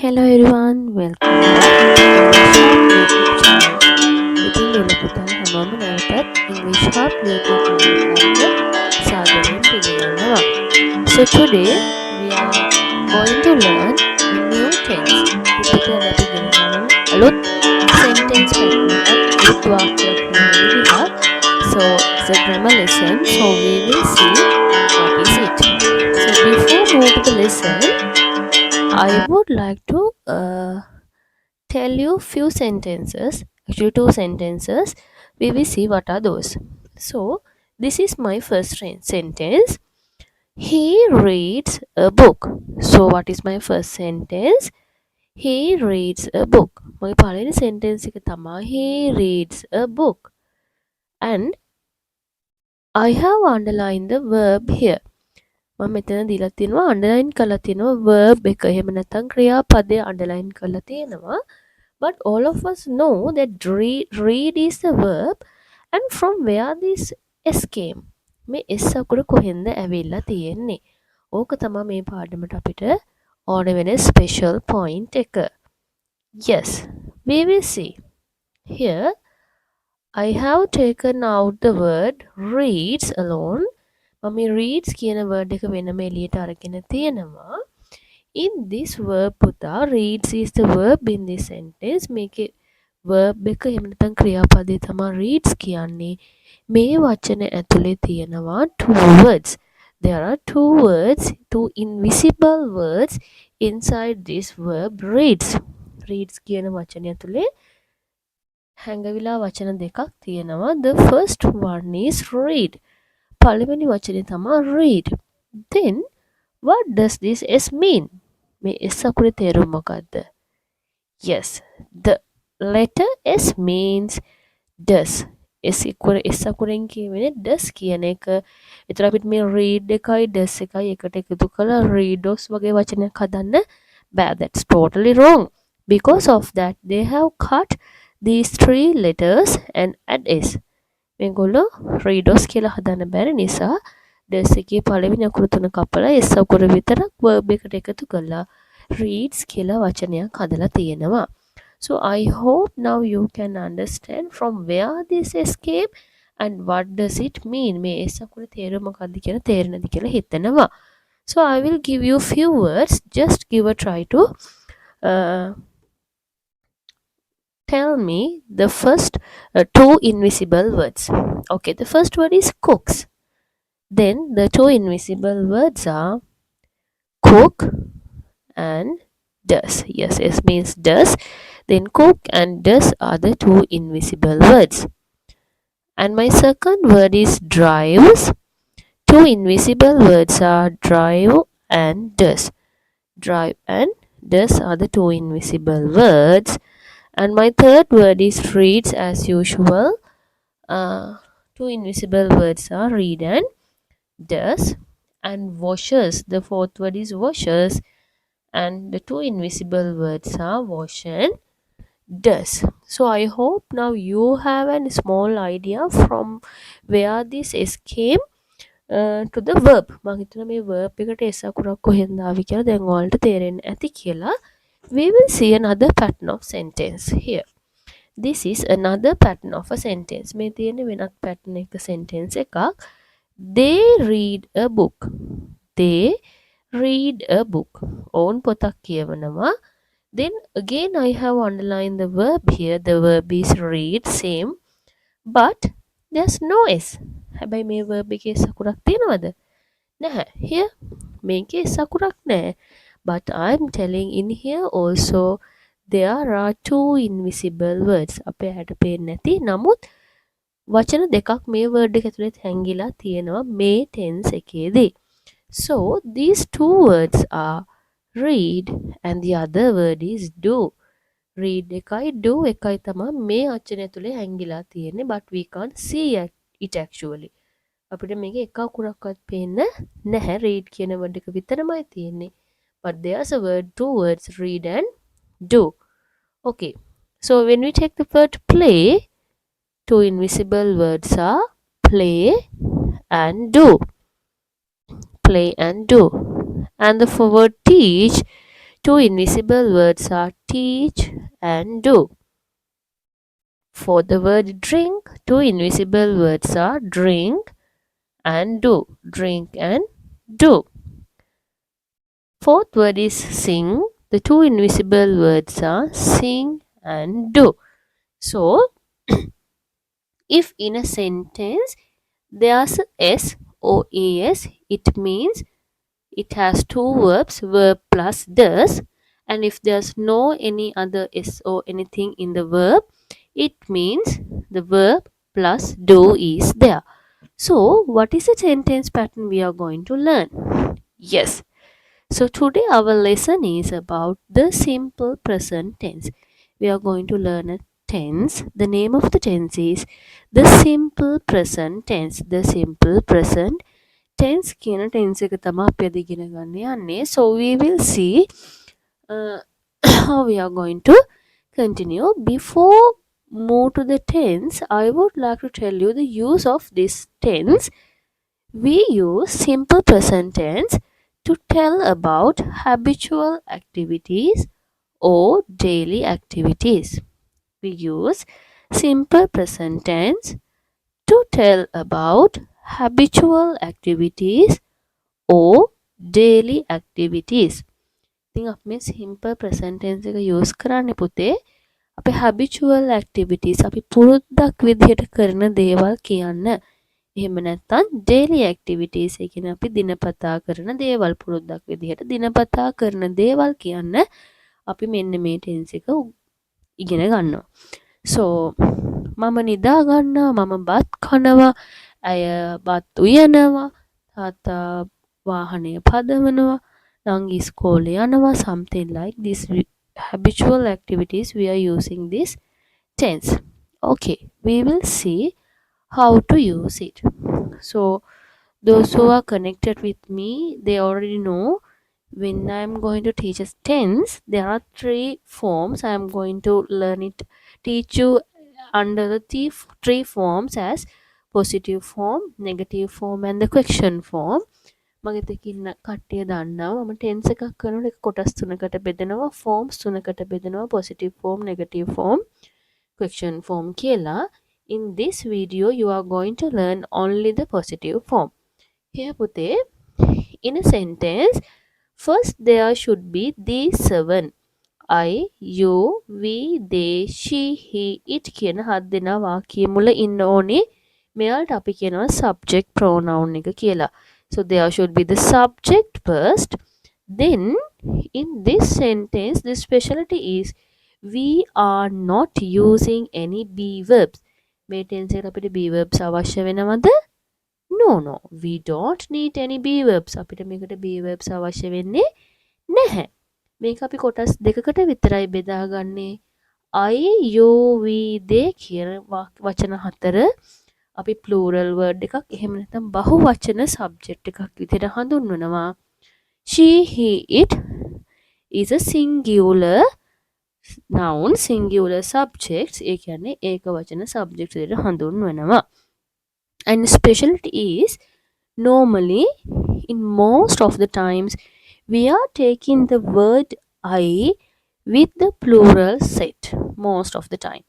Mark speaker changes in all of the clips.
Speaker 1: Hello everyone, welcome back to English Hub YouTube channel. ඉතින් දුවලා පුතාලා හැමෝම නැවතත් English Hub YouTube නාලිකාවට සාදරයෙන් පිළිගන්නවා. So today we are going to learn a new tense. ඉතින් අපි ඉගෙන ගන්න අලුත් sentence pattern එකක් අලුත් වාක්‍යයක් ලියන විදිහක්. So it's a grammar lesson. So we will see what is it. So before moving to the lesson, I would like to tell you few sentences, actually two sentences. We will see what are those. So this is my first sentence. He reads a book. So what is my first sentence? He reads a book. මගේ පළවෙනි sentence එක තමයි he reads a book. And I have underlined the verb here. මම මෙතන දීලා තියෙනවා underline කරලා තියෙනවා verb එක. එහෙම නැත්නම් ක්‍රියාපදය අන්ඩර්ලයින් කරලා තියෙනවා. But all of us know that read is the verb, and from where this s came. මේ s අකුර කොහෙන්ද ඇවිල්ලා තියෙන්නේ? ඕක තමයි මේ පාඩමට අපිට ඕන වෙන special point එක. Yes, we will see. Here I have taken out the word reads alone. මම reads කියන word එක වෙනම එළියට අරගෙන තියෙනවා. In this verb පුතා, reads is the verb in this sentence. මේකේ verb එක එහෙම නැත්නම් ක්‍රියාපදේ තමයි reads කියන්නේ. මේ වචන ඇතුලේ තියෙනවා two words. There are two words, two invisible words inside this verb reads. reads කියන වචනය ඇතුලේ හැංගවිලා වචන දෙකක් තියෙනවා. The first one is read. පළවෙනි වචනේ තමයි read. Then what does this s mean? මේ s අකුරේ තේරුම මොකක්ද? Yes, the letter s means does. s අකුරෙන් කියවෙන්නේ does කියන එක. ඒතර අපිට මේ read එකයි does එකයි එකට එකතු කරලා reados වගේ වචනයක් හදන්න බෑ. That's totally wrong. Because of that they have cut these three letters and add s. මේගොල්ලෝ reados කියලා හදන්න බැරි නිසා does එකේ පළවෙනි අකුර තුන කපලා s අකුර විතරක් verb එකට එකතු කරලා reads කියලා වචනයක් හදලා තියෙනවා. So I hope now you can understand from where this s came and what does it mean. මේ s අකුරේ තේරුම මොකක්ද කියලා තේරෙනද කියලා හිතනවා. So I will give you few words. Just give a try to tell me the first two invisible words. Okay, the first word is cooks. Then the two invisible words are cook and does. Yes, S means does. Then cook and does are the two invisible words. And my second word is drives. Two invisible words are drive and does. Drive and does are the two invisible words. And my third word is reads as usual. Two invisible words are read and does. And washes, the fourth word is washes. And the two invisible words are wash and does. So I hope now you have a small idea from where this s came to the verb. මම හිතනවා මේ verb එකට s අකුරක් කොහෙන්ද ආවි කියලා දැන් ඔයාලට තේරෙන්න ඇති කියලා. We will see another pattern of sentence here. This is another pattern of a sentence. මේ තියෙන වෙනත් pattern එක sentence එකක්. They read a book. They read a book. ඔවුන් පොතක් කියවනවා. Then again I have underlined the verb here. The verb is read, same. But there's no s. හැබැයි මේ verb එකේ s අකුරක් තියෙනවද? නැහැ. Here මේකේ s අකුරක් නැහැ. But I'm telling in here also there are two invisible words. අපේ ඇහැට පේන්නේ නැති නමුත් වචන දෙකක් මේ word එක ඇතුලේ හැංගිලා තියෙනවා මේ tense එකේදී. So these two words are read and the other word is do. Read එකයි do එකයි තමයි මේ වචනය ඇතුලේ හැංගිලා තියෙන්නේ, but we can't see it actually. අපිට මේකේ එක අකුරක්වත් පේන්න නැහැ. read කියන word එක විතරමයි තියෙන්නේ. But there's a word, two words, read and do. Okay, so when we take the word play, two invisible words are play and do. Play and do. And the word teach, Two invisible words are teach and do. For the word drink, two invisible words are drink and do. Drink and do. Fourth word is sing. The two invisible words are sing and do. So, if in a sentence there's a S or AS, it means it has two verbs, verb plus does. And if there's no any other S or anything in the verb, it means the verb plus do is there. So, what is the sentence pattern we are going to learn? Yes. So, today our lesson is about the simple present tense. We are going to learn a tense. The name of the tense is the simple present tense. The simple present tense කියන tense එක තමයි අපි අද ඉගෙන ගන්න යන්නේ. So we will see uh, how we are going to continue. Before move to the tense, I would like to tell you the use of this tense. We use simple present tense to tell about habitual activities or daily activities. We use simple present tense to tell about habitual activities or daily activities. ඉතින් අපි මේ simple present tense එක use කරන්නේ පුතේ අපේ habitual activities අපි පුරුද්දක් විදිහට කරන දේවල් කියන්න. එහෙම නැත්නම් daily activities ඒ කියන්නේ අපි දිනපතා කරන දේවල් පුරුද්දක් විදිහට දිනපතා කරන දේවල් කියන්න අපි මෙන්න මේ tense එක ඉගෙන ගන්නවා. So මම නිදා ගන්නවා, මම බත් කනවා, අය බත් උයනවා, තාත්තා වාහනය පදවනවා, නංගි ඉස්කෝලේ යනවා, something like this habitual activities we are using this tense. Okay, we will see how to use it. So those who are connected with me, they already know when I am going to teach us tense, there are three forms. I am going to teach you under the three forms as positive form, negative form and the question form. මගෙත් ඉන්න කට්ටිය දන්නවා මම tense එකක් කරනකොට ඒක කොටස් තුනකට බෙදෙනවා, forms තුනකට බෙදෙනවා, positive form, negative form, question form කියලා. In this video you are going to learn only the positive form. Here පුතේ, in a sentence, first there should be these seven. I, you, we, they, she, he, it කියන හත් දෙනා වාක්‍ය මුල ඉන්න ඕනේ. මෙයාට අපි කියනවා subject pronoun එක කියලා. So there should be the subject first. Then in this sentence the specialty is we are not using any be verbs. මේ tense එකට අපිට be verbs අවශ්‍ය වෙනවද? No, we don't need any be verbs. අපිට මේකට be verbs අවශ්‍ය වෙන්නේ නැහැ. මේක අපි කොටස් දෙකකට විතරයි බෙදාගන්නේ. I, you, we, they කියන වචන හතර අපි plural word එකක් එහෙම නැත්නම් බහු වචන subject එකක් විදිහට හඳුන්වනවා. She, he, it is a singular noun, singular subjects. ඒ කියන්නේ ඒක වචන subjects විදිහට හඳුන්වනවා. And specialty is normally in most of the times we are taking the word I with the plural set most of the time.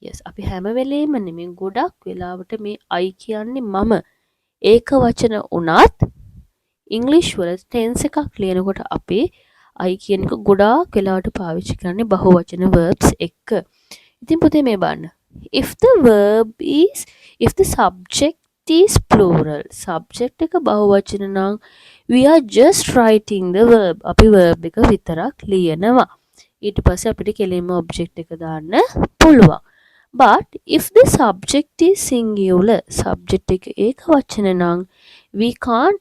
Speaker 1: Yes, අපි හැම වෙලේම නෙමෙයි ගොඩක් වෙලාවට මේ I කියන්නේ මම ඒක වචන උනත් ඉංග්‍රීසි වල tense එකක් ලියනකොට අපි I කියන එක ගොඩාක් වෙලාවට පාවිච්චි කරන්නේ බහුවචන verbs එක්ක. ඉතින් පුතේ මේ බලන්න. If the subject is plural, subject එක බහුවචන නම් we are just writing the verb. අපි verb එක විතරක් ලියනවා. ඊට පස්සේ අපිට කෙලින්ම object එක දාන්න පුළුවන්. But if the subject is singular, subject එක ඒකවචන නම් we can't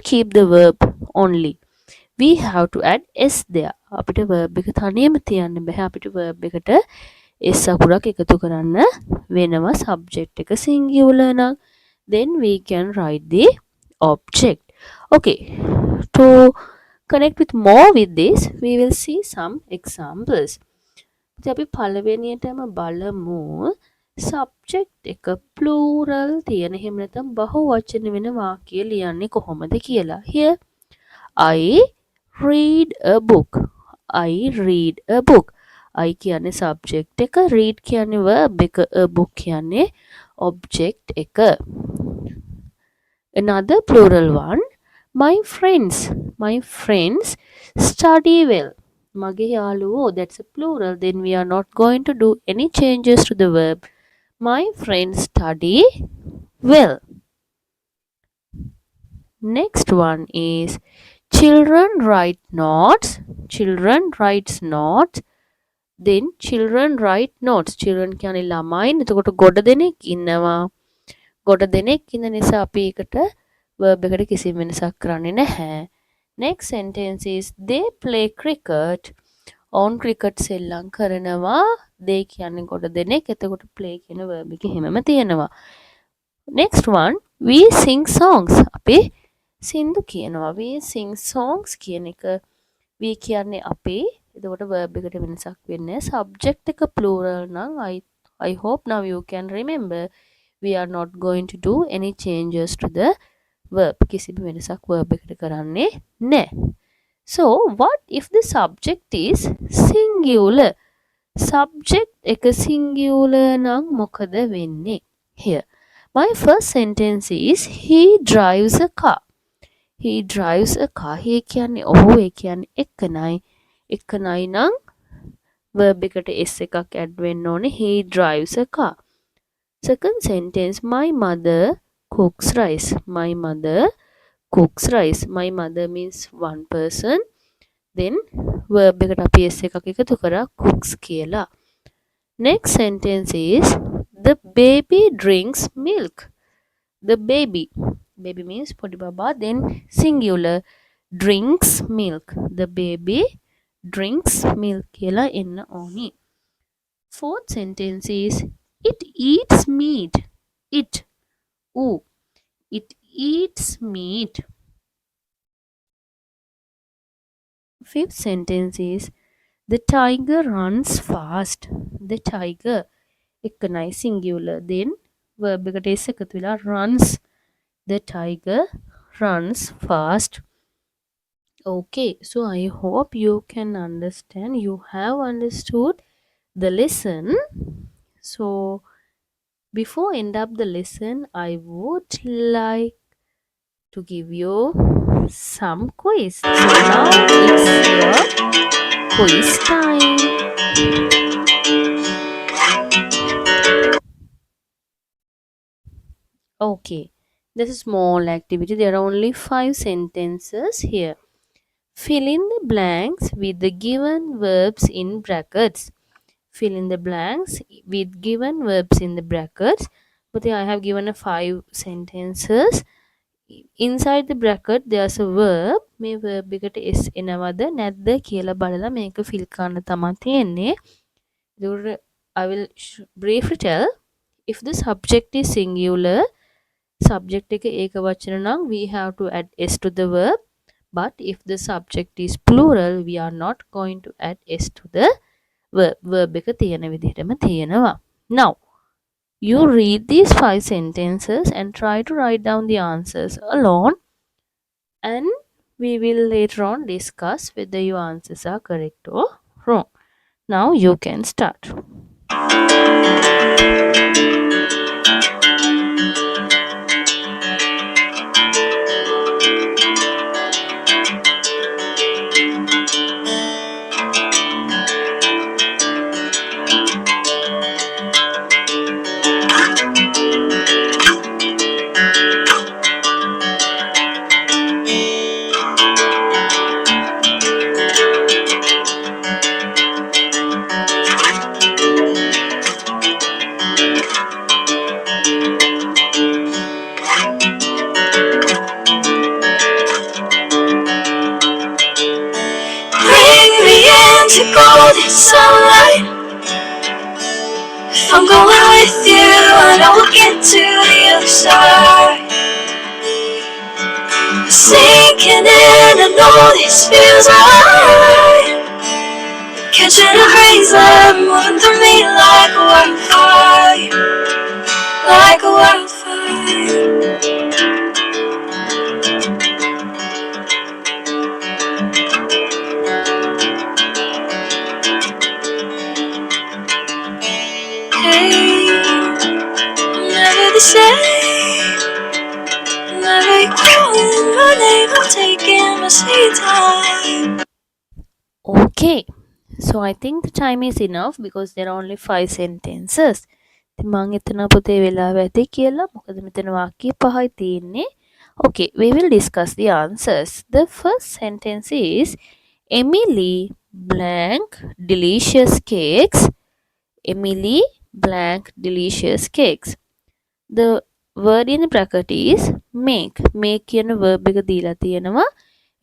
Speaker 1: keep the verb only. We have to add s there. අපිට verb එක තනියම තියන්න බෑ. අපිට verb එකට s අකුරක් එකතු කරන්න වෙනවා subject එක singular නම්. Then we can write the object. Okay. To connect with more with this, we will see some examples. අපි පළවෙනියටම බලමු subject එක plural තියෙන එහෙම නැත්නම් බහුවචන වෙන වාක්‍ය ලියන්නේ කොහොමද කියලා. Here I read a book. I read a book. I කියන්නේ subject එක, read කියන්නේ verb එක, a book කියන්නේ object එක. Another plural one, my friends. My friends study well. මගේ යාළුවෝ, that's a plural. Then we are not going to do any changes to the verb. My friends study well. Next one is children write notes. Children writes notes. Then children write notes. Children කියන්නේ ළමයි. එතකොට ගොඩ දෙනෙක් ඉන්නවා. ගොඩ දෙනෙක් ඉන්න නිසා අපි ඒකට verb එකට කිසිම වෙනසක් කරන්නේ නැහැ. Next sentence is they play cricket. on cricket සෙල්ලම් කරනවා. they කියන්නේ ගොඩ දෙනෙක්. එතකොට play කියන verb එක හැමම තියෙනවා. Next one, we sing songs. අපි සින්දු කියනවා. we sing songs කියන එක we කියන්නේ අපි. එතකොට verb එකට වෙනසක් වෙන්නේ නැහැ. subject එක plural නම් I hope now you can remember we are not going to do any changes to the verb. කිසිම වෙනසක් verb එකට කරන්නේ නැහැ. So what if the subject is singular? subject එක singular නම් මොකද වෙන්නේ? Here my first sentence is he drives a car. he drives a car. he කියන්නේ ඔහු, ඒ කියන්නේ එකනයි. එකනයි නම් verb එකට s එකක් add වෙන්න ඕනේ. he drives a car. Second sentence, my mother cooks rice. My mother cooks rice. My mother means one person. Then verb එකට අපි s එකක් එකතු කරා cooks කියලා. Next sentence is the baby drinks milk. The baby means podi baba, then singular drinks milk. The baby drinks milk කියලා එන්න ඕනි. Fourth sentence is it eats meat. It eats meat. Fifth sentence is the tiger runs fast. The tiger එකනයි singular. Then verb එකට s එකතු වෙලා runs. The tiger runs fast. Okay, so I hope you can understand. You have understood the lesson. So before end up the lesson, I would like to give you some quiz. So now it's your quiz time. Okay, this is small activity. There are only 5 sentences here. Fill in the blanks with the given verbs in brackets. Fill in the blanks with given verbs in the brackets. But I have given a 5 sentences. Inside the bracket there's a verb. මේ verb එකට s එනවද නැද්ද කියලා බලලා මේක fill කරන්න තමයි තියෙන්නේ. I will briefly tell. If the subject is singular, subject එක ඒකවචන නම් we have to add s to the verb. But if the subject is plural, we are not going to add s to the verb. Verb එක තියෙන විදිහටම තියෙනවා. Now you read these 5 sentences and try to write down the answers alone, and we will later on discuss whether your answers are correct or wrong. Now you can start.
Speaker 2: golden sunlight. If I'm going with you, I know we'll get to the other side. Sinking in, I know this feels right. Catching a breeze, love moving through me like a wildfire, like a wildfire. my sweet time.
Speaker 1: Okay, so I think the time is enough because there are only 5 sentences. ඉතින් මං එතන පුතේ වෙලාව ඇති කියලා. මොකද මෙතන වාක්‍ය 5යි තියෙන්නේ. Okay, we will discuss the answers. The first sentence is Emily blank delicious cakes. Emily blank delicious cakes. The word in the bracket is make. Make කියන verb එක දීලා තියෙනවා.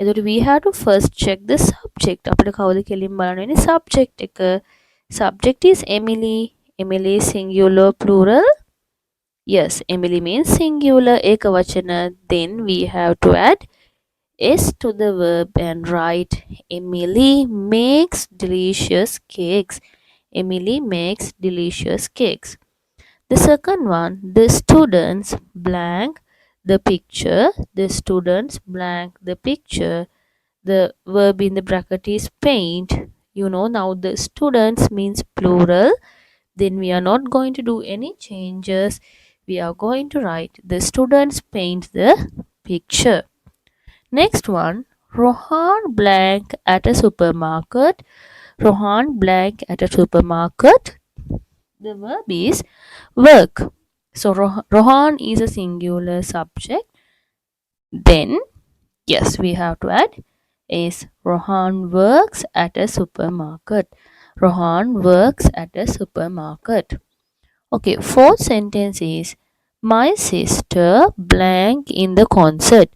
Speaker 1: එතකොට we have to first check the subject. අපිට කවුද කෙලින් බලන්න වෙන්නේ subject එක. Subject is Emily. Emily is singular plural. Yes, Emily means singular ekavachana. Then we have to add s to the verb and write Emily makes delicious cakes. Emily makes delicious cakes. The second one, the students blank the picture. The students blank the picture. The verb in the bracket is paint. You know, now the students means plural. Then we are not going to do any changes. We are going to write the students paint the picture. Next one, Rohan blank at a supermarket. Rohan blank at a supermarket. The verb is work. So Rohan is a singular subject. Then yes, we have to add is Rohan works at a supermarket. Rohan works at a supermarket. Okay, fourth sentence is my sister blank in the concert.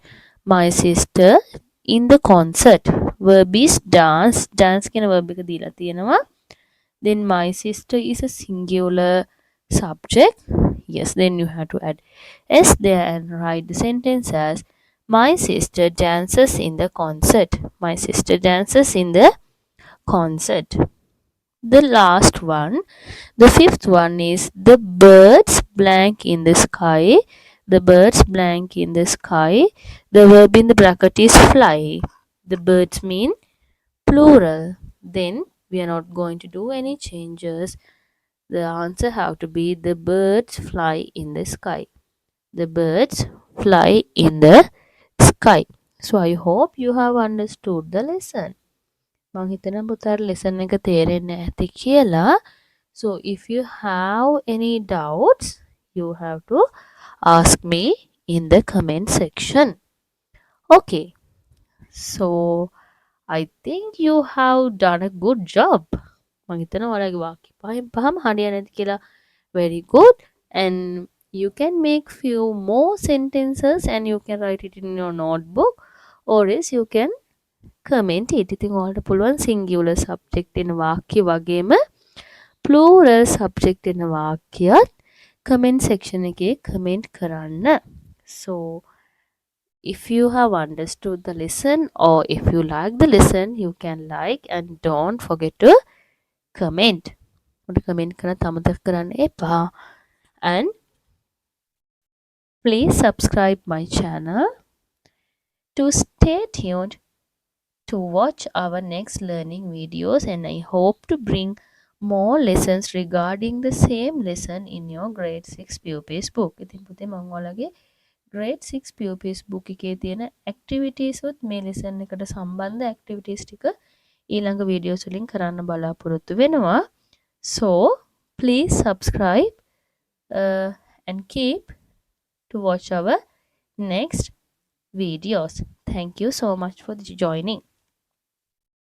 Speaker 1: My sister in the concert. Verb is dance. Dance කියන verb එක දීලා තියෙනවා. Then my sister is a singular subject. Yes, then you have to add s there and write the sentence as my sister dances in the concert. My sister dances in the concert. The last one, the fifth one is the birds blank in the sky. The birds blank in the sky. The verb in the bracket is fly. The birds mean plural. Then we are not going to do any changes. The answer have to be the birds fly in the sky. The birds fly in the sky. So I hope you have understood the lesson. මං හිතන පුතාට lesson එක තේරෙන්නේ ඇති කියලා. So if you have any doubts, you have to ask me in the comment section. Okay. So I think you have done a good job. මං හිතනවා ඔයාලගේ වාක්‍ය පහෙන් පහම හරියන්නේ නැති කියලා. Very good. And you can make few more sentences and you can write it in your notebook, or else you can comment it. ඉතින් ඔයාලට පුළුවන් singular subject එන වාක්‍ය වගේම plural subject එන වාක්‍යත් comment section එකේ comment කරන්න. So if you have understood the lesson, or if you like the lesson, you can like and don't forget to comment. ඔයාලට comment කරන්න අමතක කරන්න එපා. And please subscribe my channel to stay tuned to watch our next learning videos, and I hope to bring more lessons regarding the same lesson in your grade 6 pupils book. ඉතින් පුතේ මම ඔයාලගේ grade 6 pupils book එකේ තියෙන activities උත් මේ lesson එකට සම්බන්ධ activities ටික ඊළඟ videos වලින් කරන්න බලාපොරොත්තු වෙනවා. So please subscribe and keep to watch our next videos. Thank you so much for joining.